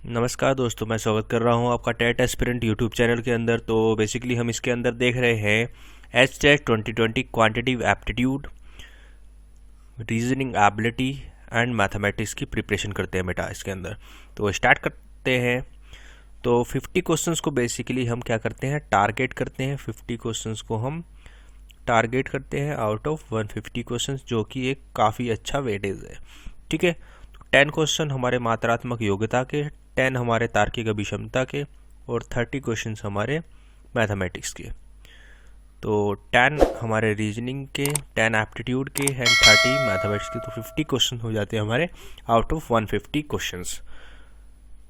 नमस्कार दोस्तों, मैं स्वागत कर रहा हूं आपका टेट एस्पिरेंट यूट्यूब चैनल के अंदर। तो बेसिकली हम इसके अंदर देख रहे हैं HTET 2020 quantitative aptitude, reasoning ability and mathematics की प्रिपरेशन करते हैं बेटा इसके अंदर। तो स्टार्ट करते हैं। तो 50 क्वेश्चंस को बेसिकली हम क्या करते हैं, टारगेट करते हैं। 50 क्वेश्चंस को हम टारगेट करते हैं आउट ऑफ 150 क्वेश्चंस, जो कि एक काफ़ी अच्छा वेटेज है। ठीक है, 10 क्वेश्चन हमारे मात्रात्मक योग्यता के, 10 हमारे तार्किक अभिक्षमता के और 30 क्वेश्चन हमारे मैथमेटिक्स के। तो 10 हमारे रीजनिंग के, 10 एप्टीट्यूड के एंड 30 मैथमेटिक्स के। तो 50 क्वेश्चन हो जाते हैं हमारे आउट ऑफ 150 क्वेश्चंस।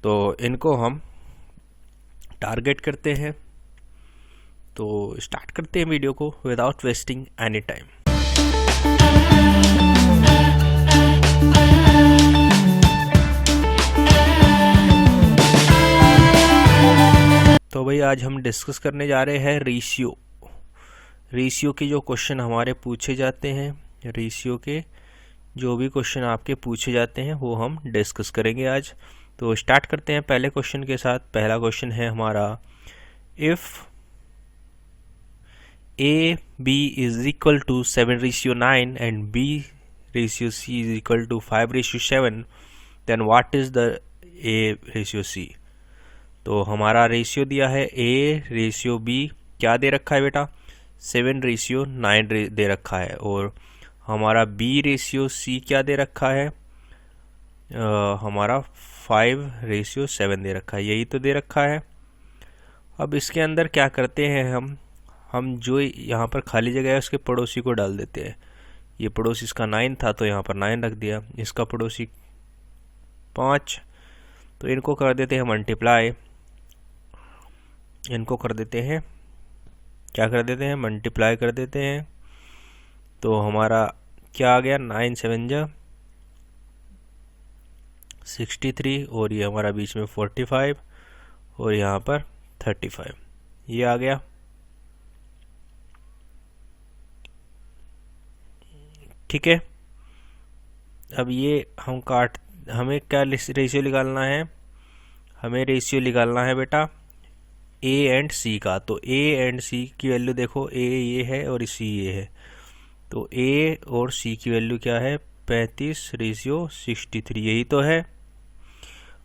तो इनको हम टारगेट करते हैं। तो स्टार्ट करते हैं वीडियो को विदाउट वेस्टिंग एनी टाइम। तो भाई आज हम डिस्कस करने जा रहे हैं रेशियो के जो क्वेश्चन हमारे पूछे जाते हैं, रेशियो के जो भी क्वेश्चन आपके पूछे जाते हैं वो हम डिस्कस करेंगे आज। तो स्टार्ट करते हैं पहले क्वेश्चन के साथ। पहला क्वेश्चन है हमारा, if AB is equal to 7:9 and B/C is equal to 5:7, then what is the A/C? तो हमारा रेशियो दिया है A/B, क्या दे रखा है बेटा, 7:9 दे रखा है। और हमारा B/C क्या दे रखा है, हमारा 5:7 दे रखा है। यही तो दे रखा है। अब इसके अंदर क्या करते हैं हम जो यहाँ पर खाली जगह है उसके पड़ोसी को डाल देते हैं। ये पड़ोसी इसका 9 था तो यहाँ पर 9 रख दिया, इसका पड़ोसी 5, तो इनको कर देते हैं मल्टीप्लाई। इनको कर देते हैं, क्या कर देते हैं, मल्टीप्लाई कर देते हैं। तो हमारा क्या आ गया, 9 7 जा 63 और ये हमारा बीच में 45 और यहाँ पर 35, ये आ गया। ठीक है, अब ये हमें क्या रेशियो निकालना है, हमें रेशियो निकालना है बेटा A एंड C का। तो A एंड C की वैल्यू देखो, A ये है और C ये है। तो A और C की वैल्यू क्या है, 35:63, यही तो है।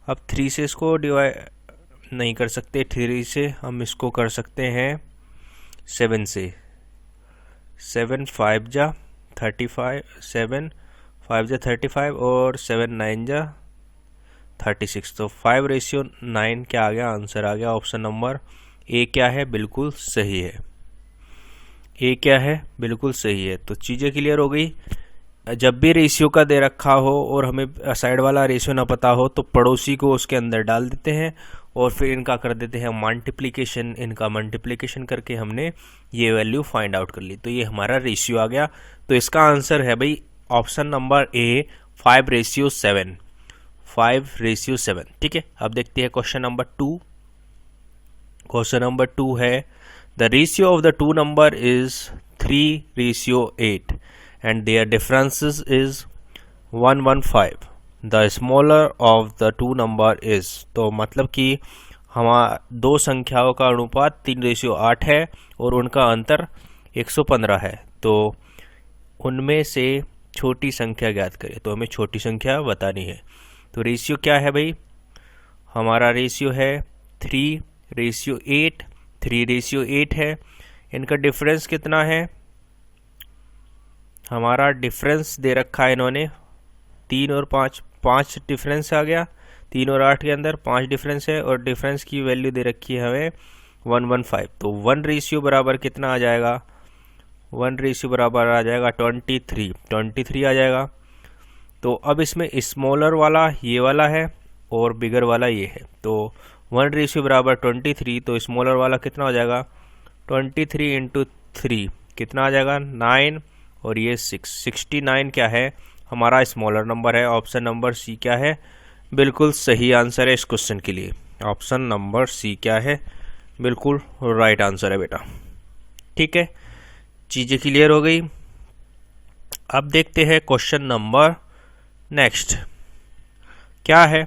अब 3 से इसको डिवाइड नहीं कर सकते, 3 से हम इसको कर सकते हैं 7 से। 7 5 जा 35, 7 5 जा 35 और 7 9 जा 36। तो 5:9 क्या आ गया, आंसर आ गया ऑप्शन नंबर ए। क्या है, बिल्कुल सही है। ए क्या है, बिल्कुल सही है। तो चीज़ें क्लियर हो गई। जब भी रेशियो का दे रखा हो और हमें साइड वाला रेशियो ना पता हो तो पड़ोसी को उसके अंदर डाल देते हैं और फिर इनका कर देते हैं मल्टीप्लिकेशन। इनका मल्टीप्लिकेशन करके हमने ये वैल्यू फाइंड आउट कर ली। तो ये हमारा रेशियो आ गया। तो इसका आंसर है भाई ऑप्शन नंबर ए, 5:7। 5:7। ठीक है, अब देखते हैं क्वेश्चन नंबर 2। क्वेश्चन नंबर 2 है, the ratio of the two number is 3:8 and their differences is 1:15। The smaller of the two number is, तो मतलब कि हमारा दो संख्याओं का अनुपात 3:8 है और उनका अंतर 115 है। तो उनमें से छोटी संख्या ज्ञात करें। तो हमें छोटी संख्या बतानी है। तो रेशियो क्या है भाई, हमारा रेशियो है 3:8। 3:8 है। इनका डिफरेंस कितना है, हमारा डिफरेंस दे रखा है इन्होंने 3 और 5 डिफरेंस आ गया। 3 और 8 के अंदर 5 डिफरेंस है और डिफरेंस की वैल्यू दे रखी है हमें 1:15। तो 1 रेशियो बराबर कितना आ जाएगा, 1 रेशियो बराबर आ जाएगा 23 आ जाएगा। तो अब इसमें स्मॉलर वाला ये वाला है और बिगर वाला ये है। तो 1 रेशियो बराबर 23, तो स्मॉलर वाला कितना हो जाएगा, 23 × 3 कितना आ जाएगा, 9 और ये 69 क्या है, हमारा स्मॉलर नंबर है। ऑप्शन नंबर सी क्या है, बिल्कुल सही आंसर है इस क्वेश्चन के लिए। ऑप्शन नंबर सी क्या है, बिल्कुल राइट आंसर है बेटा। ठीक है, चीज़ें क्लियर हो गई। अब देखते हैं क्वेश्चन नंबर नेक्स्ट क्या है।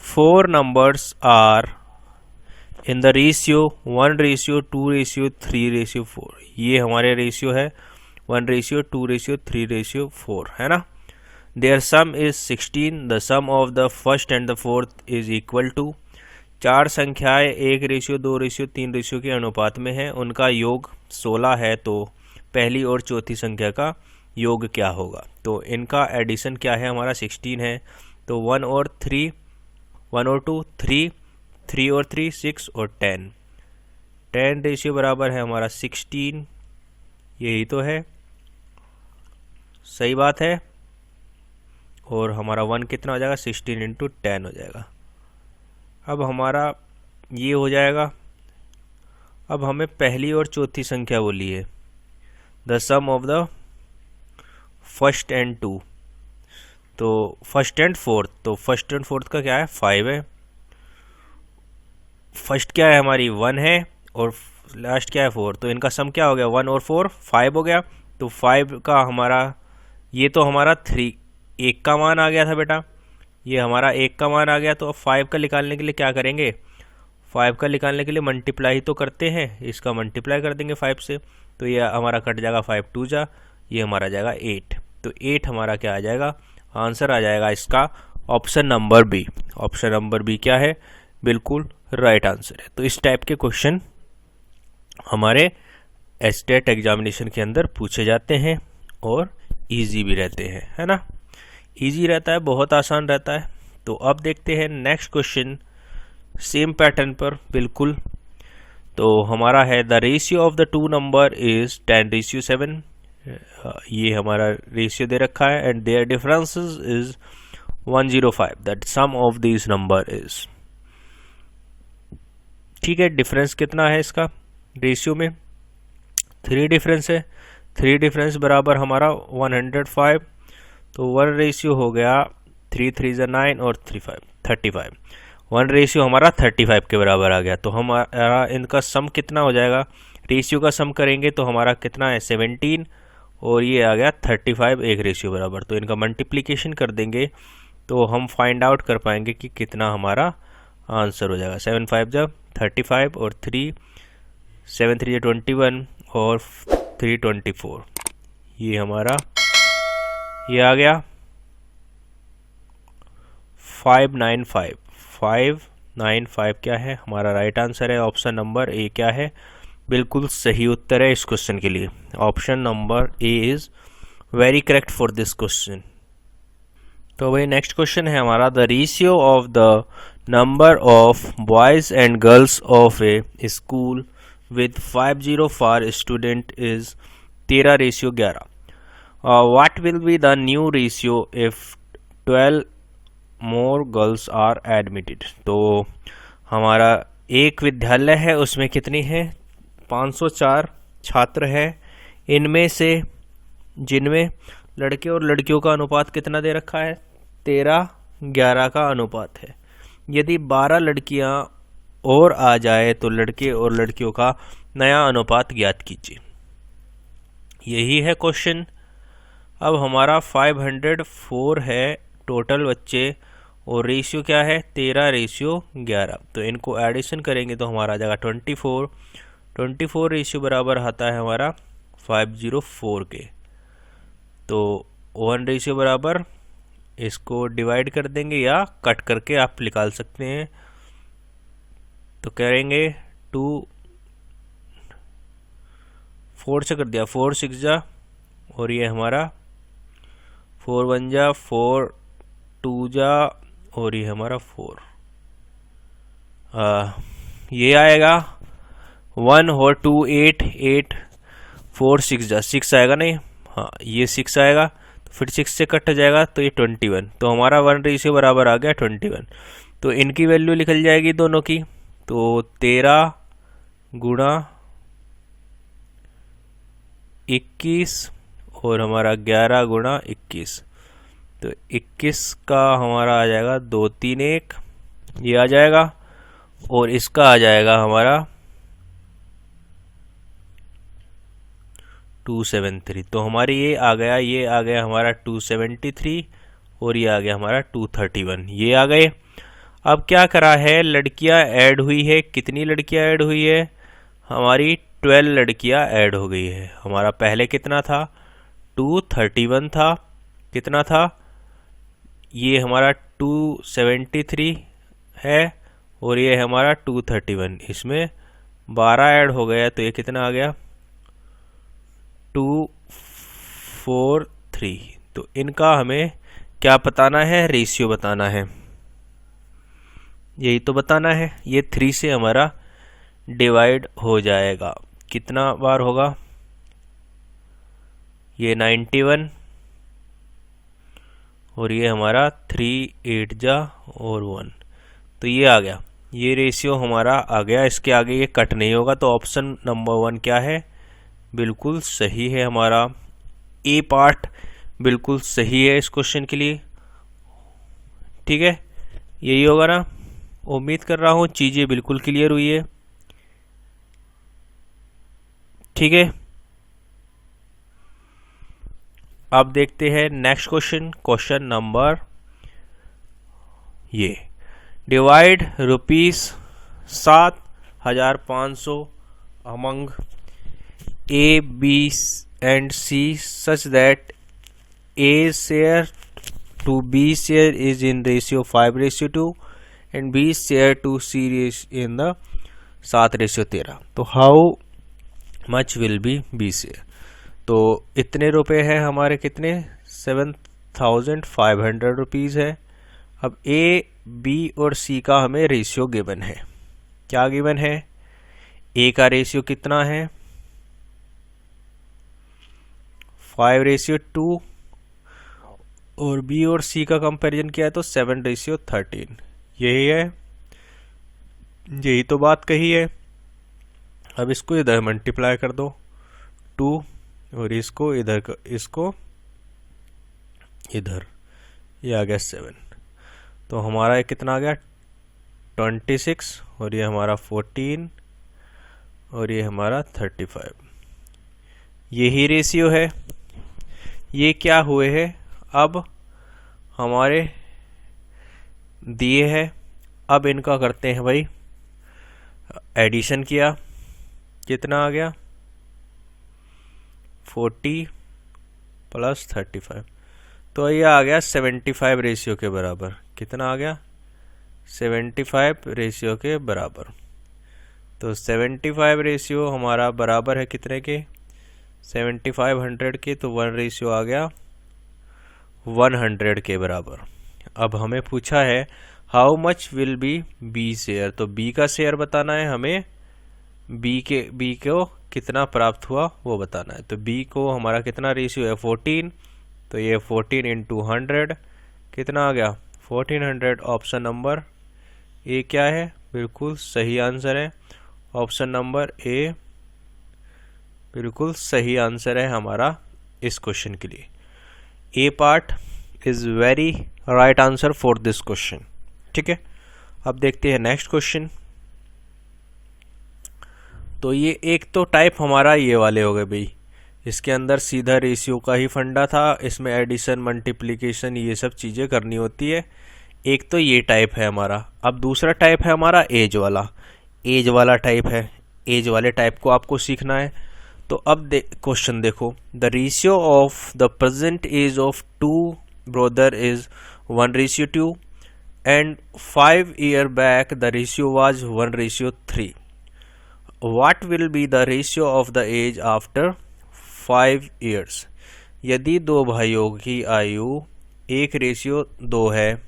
4 numbers are in the ratio 1:2:3:4, ये हमारे रेशियो है 1:2:3:4, है ना। Their sum is 16, the sum of the first and the fourth is equal to, चार संख्याएं 1:2:3 के अनुपात में है, उनका योग 16 है, तो पहली और चौथी संख्या का योग क्या होगा। तो इनका एडिशन क्या है, हमारा 16 है, तो 1 और 2 3, 3 और 3 6 और 10 रेशियो बराबर है हमारा 16, यही तो है, सही बात है। और हमारा 1 कितना हो जाएगा, 16 × 10 हो जाएगा। अब हमारा ये हो जाएगा। अब हमें पहली और चौथी संख्या बोली है, the sum of the first and 2, तो फर्स्ट एंड फोर्थ, तो फर्स्ट एंड फोर्थ का क्या है, 5 है। फर्स्ट क्या है हमारी 1 है और लास्ट क्या है 4, तो इनका सम क्या हो गया, 1 और 4 5 हो गया। तो 5 का हमारा, ये तो हमारा 3 1 का मान आ गया था बेटा, ये हमारा 1 का मान आ गया। तो अब 5 का निकालने के लिए क्या करेंगे, 5 का निकालने के लिए मल्टीप्लाई तो करते हैं, इसका मल्टीप्लाई कर देंगे 5 से, तो ये हमारा कट जाएगा 5 2 जा, ये हमारा जाएगा 8। तो 8 हमारा क्या आ जाएगा, आंसर आ जाएगा इसका option number B. Option number B क्या है, बिल्कुल राइट आंसर है। तो इस टाइप के क्वेश्चन हमारे स्टेट एग्जामिनेशन के अंदर पूछे जाते हैं और इजी भी रहते हैं, है ना। इजी रहता है, बहुत आसान रहता है। तो अब देखते हैं नेक्स्ट क्वेश्चन, सेम पैटर्न पर बिल्कुल। तो हमारा है the ratio of the two number is 10:7, ये हमारा रेशियो दे रखा है, and their differences is 105, that sum of this number is. ठीक है, डिफरेंस कितना है इसका रेशियो में, 3 डिफरेंस है, 3 डिफरेंस बराबर हमारा 105, तो 1 रेशियो हो गया 3 3 9 और 3 5 35, 1 रेशियो हमारा 35 के बराबर आ गया। तो हमारा इनका सम कितना हो जाएगा, रेशियो का सम करेंगे तो हमारा कितना है 17, और ये आ गया 35 एक रेशियो बराबर। तो इनका मल्टीप्लिकेशन कर देंगे तो हम फाइंड आउट कर पाएंगे कि कितना हमारा आंसर हो जाएगा। 7 5 जब 35 और 3 7 3 21 और 3 24, ये हमारा ये आ गया 595 क्या है हमारा राइट आंसर है। ऑप्शन नंबर ए क्या है, बिल्कुल सही उत्तर है इस क्वेश्चन के लिए। Option number A is very correct for this question. तो भाई नेक्स्ट क्वेश्चन है हमारा, the ratio of the number of boys and girls of A school with 504 student is 13:11। What will be the new ratio if 12 more girls are admitted? तो हमारा एक विद्यालय है, उसमें कितनी है 504 छात्र हैं, इनमें से जिनमें लड़के और लड़कियों का अनुपात कितना दे रखा है, 13:11 का अनुपात है। यदि 12 लड़कियां और आ जाए तो लड़के और लड़कियों का नया अनुपात ज्ञात कीजिए, यही है क्वेश्चन। अब हमारा 504 है टोटल बच्चे, और रेशियो क्या है 13:11, तो इनको एडिशन करेंगे तो हमारा आ जाएगा 24 रेशियो बराबर आता है हमारा 504 के। तो 1 रेशियो बराबर, इसको डिवाइड कर देंगे या कट करके आप निकाल सकते हैं। तो करेंगे 2 4 से कर दिया, 4 6 जा, और ये हमारा 4 1 जा, 4 2 जा, और ये हमारा 4 ये आएगा 1 और 2 8 8 4 6 जा, 6 आएगा नहीं, हाँ ये 6 आएगा, तो फिर 6 से कट जाएगा तो ये 21, तो हमारा 1 रेशियो बराबर आ गया 21। तो इनकी वैल्यू निकल जाएगी दोनों की, तो 13 गुणा 21 और हमारा 11 गुणा 21, तो 21 का हमारा आ जाएगा 231, ये आ जाएगा, और इसका आ जाएगा हमारा 273। तो हमारी ये आ गया हमारा 273, और ये आ गया हमारा 231, ये आ गए। अब क्या करा है, लड़कियां ऐड हुई है। कितनी लड़कियां ऐड हुई है, हमारी 12 लड़कियां ऐड हो गई है। हमारा पहले कितना था, 231 था। कितना था, ये हमारा 273 है और ये हमारा 231। इसमें 12 ऐड हो गया तो ये कितना आ गया, 243। तो इनका हमें क्या बताना है, रेशियो बताना है, यही तो बताना है। ये 3 से हमारा डिवाइड हो जाएगा। कितना बार होगा, ये 91 और ये हमारा 3 8 जा और 1, तो ये आ गया। ये रेशियो हमारा आ गया। इसके आगे ये कट नहीं होगा, तो ऑप्शन नंबर 1 क्या है, बिल्कुल सही है। हमारा ए पार्ट बिल्कुल सही है इस क्वेश्चन के लिए। ठीक है, यही होगा ना। उम्मीद कर रहा हूँ चीज़ें बिल्कुल क्लियर हुई है। ठीक है, अब देखते हैं नेक्स्ट क्वेश्चन। क्वेश्चन नंबर ये, divide ₹7,500 among A, B and C such that A share to B share is in ratio 5:2 and B share to C is in the 7:13. तो how much will be B share? तो इतने रुपए हैं हमारे, कितने, 7,500 rupees है। अब A, B और C का हमें रेशियो गिवन है। क्या गिवन है, A का रेशियो कितना है, 5:2 और B और C का कंपैरिजन किया है तो 7:13। यही है, यही तो बात कही है। अब इसको इधर मल्टीप्लाई कर दो 2 और इसको इधर, इसको इधर, ये आ गया 7। तो हमारा कितना आ गया, 26 और ये हमारा 14 और ये हमारा 35। यही रेशियो है। ये क्या हुए हैं, अब हमारे दिए हैं। अब इनका करते हैं भाई एडिशन किया, कितना आ गया, 40 + 35, तो ये आ गया 75 रेशियो के बराबर। कितना आ गया, 75 रेशियो के बराबर। तो 75 रेशियो हमारा बराबर है कितने के, 75 100 के, तो 1 रेशियो आ गया 100 के बराबर। अब हमें पूछा है how much will be B share, तो बी का शेयर बताना है हमें, बी को कितना प्राप्त हुआ वो बताना है। तो बी को हमारा कितना रेशियो है, 14, तो ये 14 × 100 कितना आ गया, 1400। ऑप्शन नंबर ए क्या है, बिल्कुल सही आंसर है। ऑप्शन नंबर ए बिल्कुल सही आंसर है हमारा इस क्वेश्चन के लिए। A part is very right answer for this question. ठीक है, अब देखते हैं नेक्स्ट क्वेश्चन। तो ये एक तो टाइप हमारा ये वाले हो गए भाई, इसके अंदर सीधा रेशियो का ही फंडा था, इसमें एडिशन मल्टीप्लिकेशन ये सब चीज़ें करनी होती है। एक तो ये टाइप है हमारा। अब दूसरा टाइप है हमारा एज वाला, एज वाला टाइप है। एज वाले टाइप को आपको सीखना है। तो अब क्वेश्चन देखो, the ratio of the present age of 2 brother is 1:2 and 5 years back the ratio was 1:3. What will be the ratio of the age after 5 years? यदि दो भाइयों की आयु 1:2 है,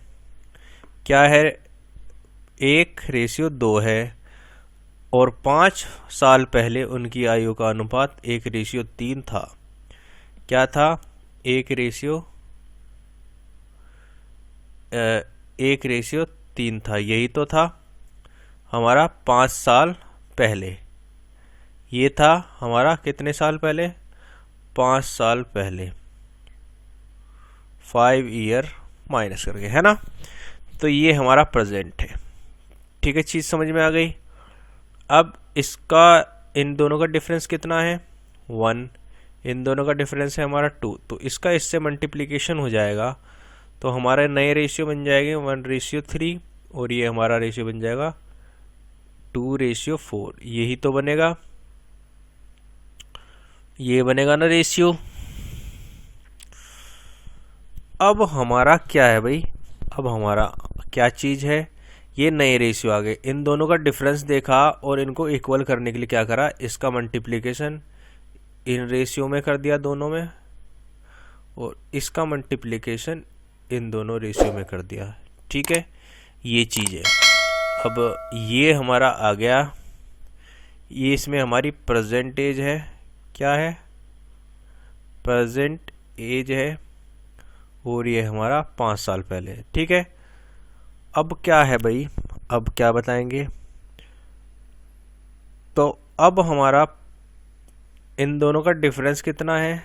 क्या है, 1:2 है, और 5 साल पहले उनकी आयु का अनुपात 1:3 था। क्या था, 1:3 था। यही तो था हमारा 5 साल पहले। ये था हमारा कितने साल पहले, 5 साल पहले, 5 ईयर माइनस करके, है ना। तो ये हमारा प्रेजेंट है। ठीक है, चीज़ समझ में आ गई। अब इसका इन दोनों का डिफरेंस कितना है, 1, इन दोनों का डिफरेंस है हमारा 2, तो इसका इससे मल्टीप्लिकेशन हो जाएगा, तो हमारे नए रेशियो बन जाएंगे 1:3 और ये हमारा रेशियो बन जाएगा 2:4। यही तो बनेगा, ये बनेगा ना रेशियो। अब हमारा क्या है भाई, अब हमारा क्या चीज़ है, ये नए रेशियो आ गए। इन दोनों का डिफरेंस देखा और इनको इक्वल करने के लिए क्या करा, इसका मल्टीप्लिकेशन इन रेशियो में कर दिया दोनों में, और इसका मल्टीप्लिकेशन इन दोनों रेशियो में कर दिया। ठीक है, ये चीज़ है। अब ये हमारा आ गया, ये इसमें हमारी प्रेजेंट एज है, क्या है, प्रेजेंट एज है, और ये हमारा 5 साल पहले है। ठीक है, अब क्या है भाई, अब क्या बताएंगे, तो अब हमारा इन दोनों का डिफरेंस कितना है,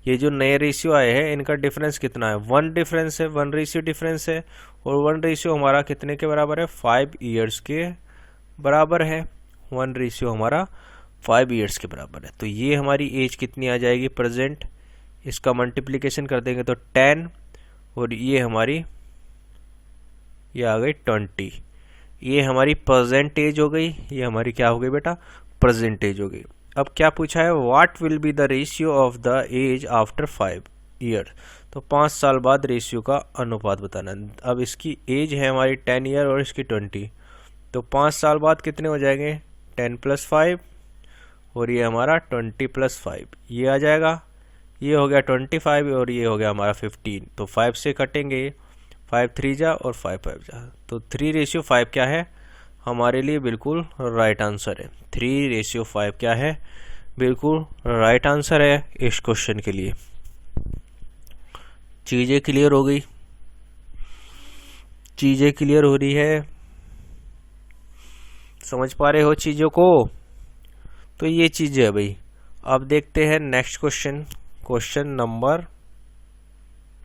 ये जो नए रेशियो आए हैं इनका डिफरेंस कितना है, 1 डिफरेंस है, 1 रेशियो डिफरेंस है, और 1 रेशियो हमारा कितने के बराबर है, 5 ईयर्स के बराबर है। 1 रेशियो हमारा 5 ईयर्स के बराबर है। तो ये हमारी एज कितनी आ जाएगी प्रेजेंट, इसका मल्टीप्लिकेशन कर देंगे तो 10, और ये हमारी ये आ गई 20। ये हमारी प्रेजेंट एज हो गई, ये हमारी क्या हो गई बेटा, प्रेजेंट एज हो गई। अब क्या पूछा है, what will be the ratio of the age after 5 year, तो 5 साल बाद रेशियो का अनुपात बताना। अब इसकी एज है हमारी 10 ईयर और इसकी 20, तो 5 साल बाद कितने हो जाएंगे, 10 + 5, और ये हमारा 20 + 5, ये आ जाएगा, ये हो गया 25 और ये हो गया हमारा 15। तो 5 से कटेंगे, 5 3 जा और 5 5 जा, तो 3:5 क्या है हमारे लिए बिल्कुल राइट आंसर है। 3:5 क्या है, बिल्कुल राइट आंसर है इस क्वेश्चन के लिए। चीज़ें क्लियर हो गई, चीज़ें क्लियर हो रही है, समझ पा रहे हो चीज़ों को, तो ये चीज़ है भाई। अब देखते हैं next question, question number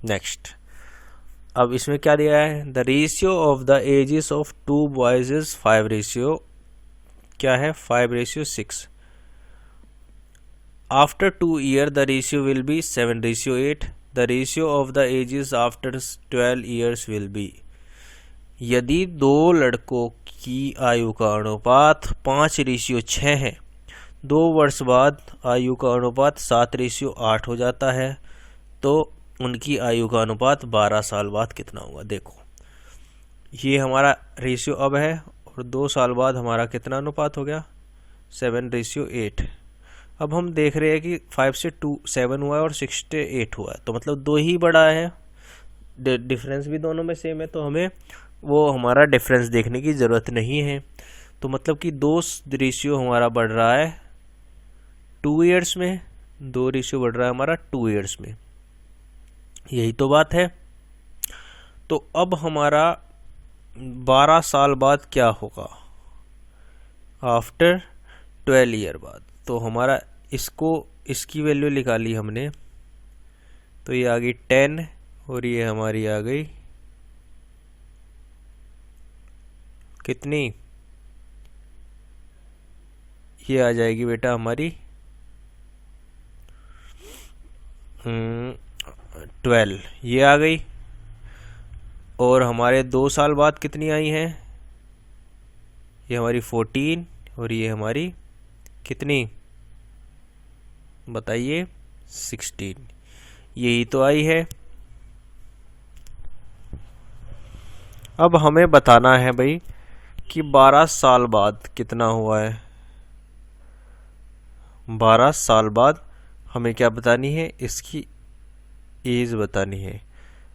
next. अब इसमें क्या दिया है, the ratio of the ages of 2 boys is 5 ratio क्या है, 5:6। After 2 year the ratio will be 7:8। The ratio of the ages after 12 years will be. यदि 2 लड़कों की आयु का अनुपात 5:6 है, 2 वर्ष बाद आयु का अनुपात 7:8 हो जाता है, तो उनकी आयु का अनुपात 12 साल बाद कितना होगा। देखो ये हमारा रेशियो अब है, और 2 साल बाद हमारा कितना अनुपात हो गया, 7:8। अब हम देख रहे हैं कि 5 से 7 हुआ है और 6 से 8 हुआ है, तो मतलब 2 ही बड़ा है, डिफरेंस भी दोनों में सेम है, तो हमें वो हमारा डिफरेंस देखने की ज़रूरत नहीं है। तो मतलब कि 2 रेशियो हमारा बढ़ रहा है 2 ईयर्स में, 2 रेशियो बढ़ रहा है हमारा 2 ईयर्स में, यही तो बात है। तो अब हमारा 12 साल बाद क्या होगा, आफ्टर 12 ईयर बाद, तो हमारा इसकी वैल्यू निकाली हमने, तो ये आ गई 10 और ये हमारी आ गई कितनी, ये आ जाएगी बेटा हमारी 12, ये आ गई। और हमारे 2 साल बाद कितनी आई हैं, ये हमारी 14 और ये हमारी कितनी बताइए 16, यही तो आई है। अब हमें बताना है भाई कि 12 साल बाद कितना हुआ है। 12 साल बाद हमें क्या बतानी है, इसकी एज बतानी है,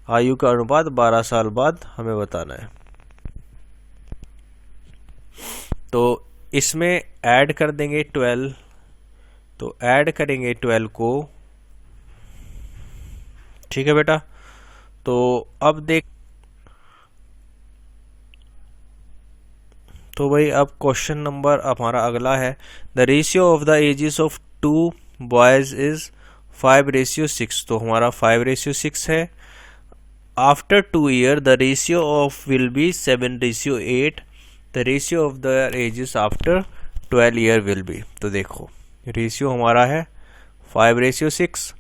आयु का अनुपात 12 साल बाद हमें बताना है। तो इसमें ऐड कर देंगे 12, तो ऐड करेंगे 12 को, ठीक है बेटा। तो अब देख, तो भाई अब क्वेश्चन नंबर हमारा अगला है, the ratio of the ages of 2 boys is 5:6, तो हमारा 5:6 है। After 2 year the ratio of will be 7:8, the ratio of the ages after 12 year will be. तो देखो रेशियो हमारा है 5:6।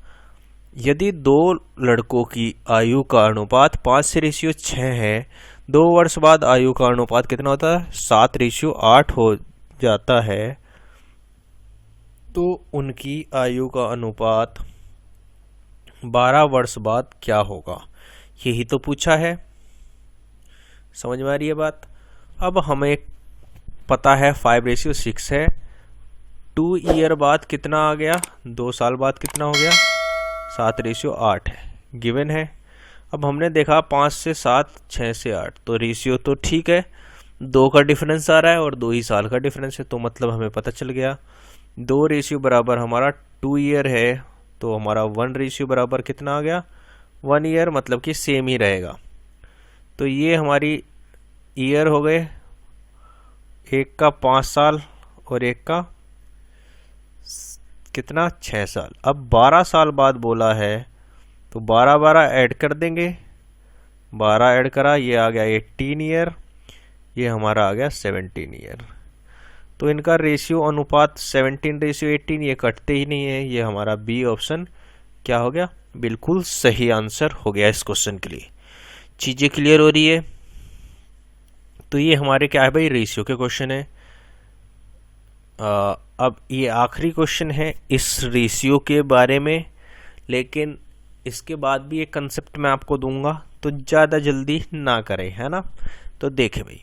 यदि 2 लड़कों की आयु का अनुपात 5:6 है, 2 वर्ष बाद आयु का अनुपात कितना होता है? 7:8 हो जाता है। तो उनकी आयु का अनुपात 12 वर्ष बाद क्या होगा, यही तो पूछा है। समझ में आ रही है बात? अब हमें पता है 5:6 है। 2 ईयर बाद कितना आ गया? 2 साल बाद कितना हो गया? 7:8 है, गिवन है। अब हमने देखा 5 से 7, 6 से 8, तो रेशियो तो ठीक है, 2 का डिफरेंस आ रहा है और 2 ही साल का डिफरेंस है, तो मतलब हमें पता चल गया 2 रेशियो बराबर हमारा 2 ईयर है, तो हमारा 1 रेशियो बराबर कितना आ गया? 1 ईयर, मतलब कि सेम ही रहेगा। तो ये हमारी ईयर हो गए, एक का 5 साल और एक का कितना? 6 साल। अब 12 साल बाद बोला है, तो 12 ऐड कर देंगे, 12 ऐड करा, ये आ गया 18 ईयर, ये हमारा आ गया 17 ईयर। तो इनका रेशियो अनुपात 17:18, ये कटते ही नहीं है, ये हमारा बी ऑप्शन क्या हो गया? बिल्कुल सही आंसर हो गया इस क्वेश्चन के लिए। चीज़ें क्लियर हो रही है? तो ये हमारे क्या है भाई? रेशियो के क्वेश्चन है। अब ये आखिरी क्वेश्चन है इस रेशियो के बारे में, लेकिन इसके बाद भी एक कंसेप्ट मैं आपको दूंगा, तो ज़्यादा जल्दी ना करें, है ना। तो देखें भाई,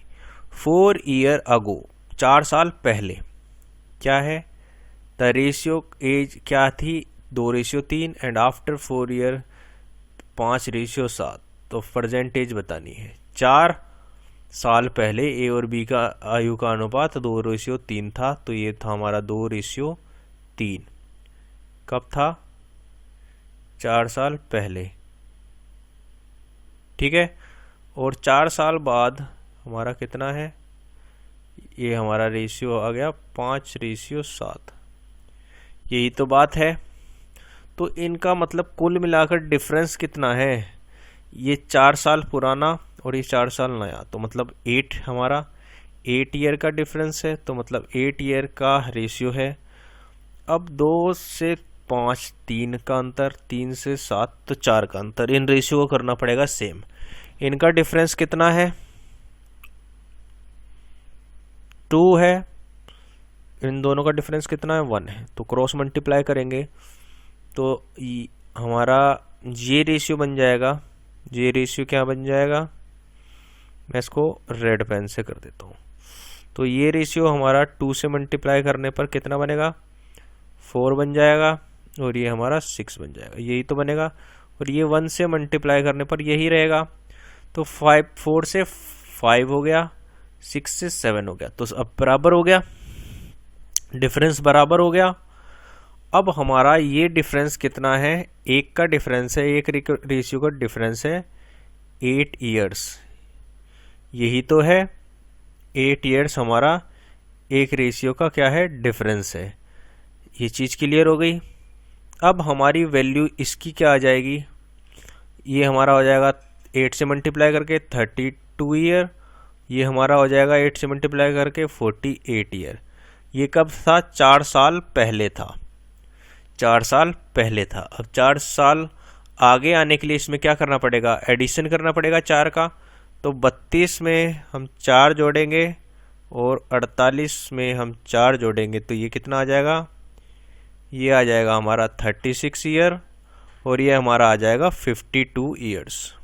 4 ईयर अगो, 4 साल पहले क्या है? द रेशियो एज क्या थी? 2:3, एंड आफ्टर 4 ईयर 5:7। तो परसेंटेज बतानी है। 4 साल पहले ए और बी का आयु का अनुपात 2:3 था, तो ये था हमारा 2:3। कब था? 4 साल पहले, ठीक है। और 4 साल बाद हमारा कितना है? ये हमारा रेशियो आ गया 5:7। यही तो बात है। तो इनका मतलब कुल मिलाकर डिफरेंस कितना है? ये 4 साल पुराना और ये 4 साल नया, तो मतलब 8 हमारा 8 ईयर का डिफरेंस है, तो मतलब 8 ईयर का रेशियो है। अब 2 से 5 3 का अंतर, 3 से 7 तो 4 का अंतर, इन रेशियो को करना पड़ेगा सेम। इनका डिफरेंस कितना है? 2 है। इन दोनों का डिफरेंस कितना है? 1 है। तो क्रॉस मल्टीप्लाई करेंगे तो हमारा ये रेशियो बन जाएगा। ये रेशियो क्या बन जाएगा? मैं इसको रेड पेन से कर देता हूँ। तो ये रेशियो हमारा 2 से मल्टीप्लाई करने पर कितना बनेगा? 4 बन जाएगा, और ये हमारा 6 बन जाएगा, यही तो बनेगा। और ये 1 से मल्टीप्लाई करने पर यही रहेगा। तो 4 से 5 हो गया, 6 से 7 हो गया, तो अब बराबर हो गया, डिफरेंस बराबर हो गया। अब हमारा ये डिफरेंस कितना है? एक का डिफरेंस है, एक रेशियो का डिफरेंस है 8 ईयर्स, यही तो है। 8 ईयर्स हमारा एक रेशियो का क्या है? डिफरेंस है। ये चीज़ क्लियर हो गई। अब हमारी वैल्यू इसकी क्या आ जाएगी? ये हमारा हो जाएगा 8 से मल्टीप्लाई करके 32 ईयर, ये हमारा हो जाएगा 8 से मल्टीप्लाई करके 48 ईयर। ये कब था? 4 साल पहले था, 4 साल पहले था। अब 4 साल आगे आने के लिए इसमें क्या करना पड़ेगा? एडिशन करना पड़ेगा 4 का। तो 32 में हम 4 जोड़ेंगे और 48 में हम 4 जोड़ेंगे, तो ये कितना आ जाएगा? ये आ जाएगा हमारा 36 ईयर, और ये हमारा आ जाएगा 52 ईयर्स।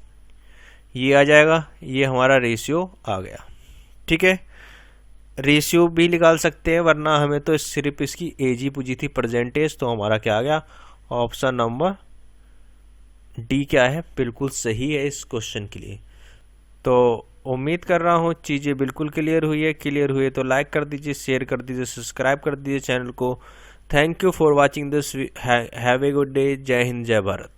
ये आ जाएगा, ये हमारा रेशियो आ गया, ठीक है। रेशियो भी निकाल सकते हैं, वरना हमें तो सिर्फ इसकी एज ही पूछी थी, परसेंटेज। तो हमारा क्या आ गया? ऑप्शन नंबर डी क्या है? बिल्कुल सही है इस क्वेश्चन के लिए। तो उम्मीद कर रहा हूँ चीज़ें बिल्कुल क्लियर हुई है। क्लियर हुई है तो लाइक कर दीजिए, शेयर कर दीजिए, सब्सक्राइब कर दीजिए चैनल को। Thank you for watching this. Have a good day. जय हिंद, जय भारत।